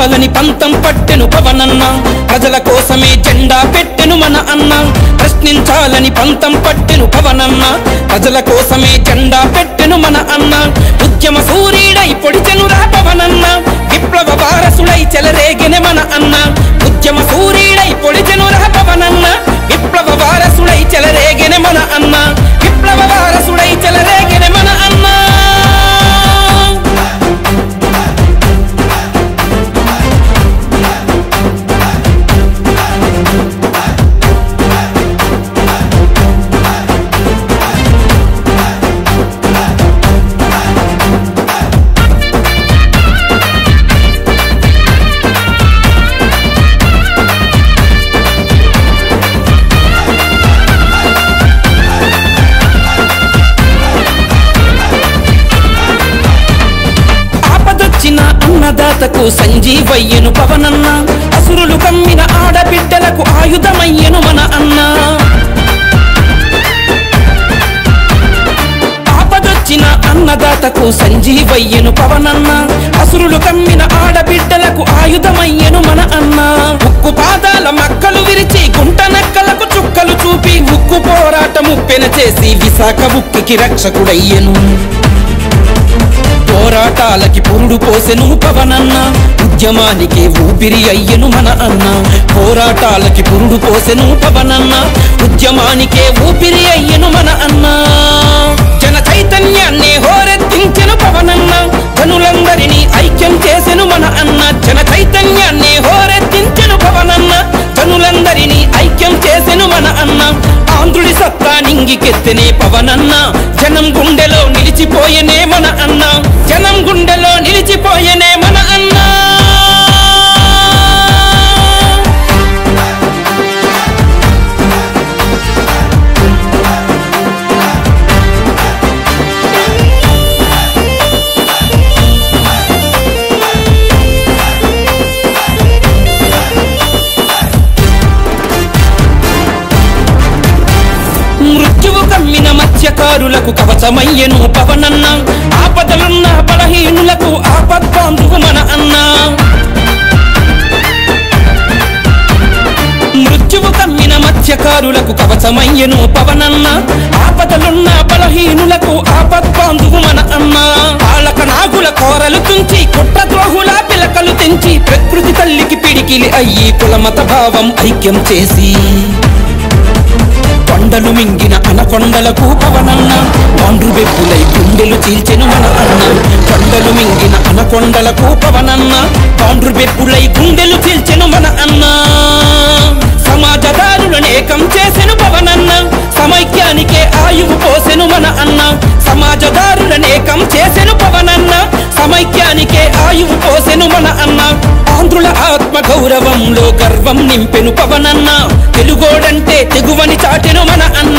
ప్రశ్నించాలని పంతం పట్టెను పవనన్న ప్రజల కోసమే జెండా పెట్టెను మన అన్న ప్రశ్నించాలని పంతం పట్టెను పవనన్న ప్రజల కోసమే జెండా పెట్టెను మన అన్న ఉద్యమ సూర్యుడై పొడిచెనురా పవనన్న విప్లవ వారసుడై చెలరేగెనె మన అన్న ఉద్యమ సూర్యుడై పొడిచెనురా పవనన్న విప్లవ వారసుడై చెలరేగెనె మన అన్న విప్లవ వారసుడై చెలరేగెనె మన అన్న అన్నదాతకు సంజీవయ్యను పవనన్న అసురులు కమ్మిన ఆడబిడ్డలకు ఆయుధమయ్యను మన అన్న ఆపదొచ్చిన అన్నదాతకు సంజీవయ్యను పవనన్న అసురులు కమ్మిన ఆడబిడ్డలకు ఆయుధమయ్యను మన అన్న ఉక్కు పాదాల మక్కలు విరిచి గుంట నక్కలకు చుక్కలు చూపి ఉక్కు పోరాటము పెనచేసి విశాఖ ఉక్కికి రక్షకుడయ్యను పోరాటాలకి పురుడు పోసెను పవనన్న ఉద్యమానికి ఊపిరి అయ్యను మన అన్న పోరాటాలకి పురుడు పోసెను పవనన్న ఉద్యమానికే ఊపిరి అయ్యను మన అన్న జన చైతన్యాన్ని హోరెత్తించెను పవనన్న జనులందరినీ ఐక్యం చేసెను మన అన్న జన చైతన్యాన్ని హోరెత్తించెను పవనన్న జనులందరినీ ఐక్యం చేసెను మన అన్న ఆంధ్రుడి సత్తా నింగికెత్తెనే పవనన్న జనం గుండెలో నిలిచిపోయెనే మన అన్న జనం గుండెలో నిలిచిపోయెనే మన అన్న మృత్యువు కమ్మిన మత్స్యకారులకు కవచమయ్యను పవనన్న ఆపదలున్న బలహీనులకు ఆపద్బాంధువు మన అన్న మృత్యువు కమ్మిన మత్స్యకారులకు కవచమయ్యను పవనన్న ఆపదలున్న బలహీనులకు ఆపద్బాంధువు మన అన్న పాలక నాగుల కోరలు తుంచి కుట్రద్రోహుల పిలకలు తెంచి ప్రకృతి తల్లికి పిడికిలి అయ్యి కులమత భావం ఐక్యం చేసి కొండలు మింగిన అనకొండలకు పవనన్న వాండ్రు బెప్పులై గుండెలు చీల్చెను మన అన్న కొండలు మింగిన అనకొండలకు పవనన్న వాండ్రు బెప్పులై గుండెలు చీల్చెను మన అన్న సమాజదారులను ఏకం చేసెను పవనన్న సమైక్యానికే ఆయువు పోసెను మన అన్న సమాజదారులను ఏకం చేసెను పవనన్న సమైక్యానికే ఆయువు పోసెను మన అన్న ఆంధ్రుల ఆత్మ గౌరవంలో గర్వం నింపెను పవనన్న తెలుగోడంటే తెగువని చాటెను మన అన్న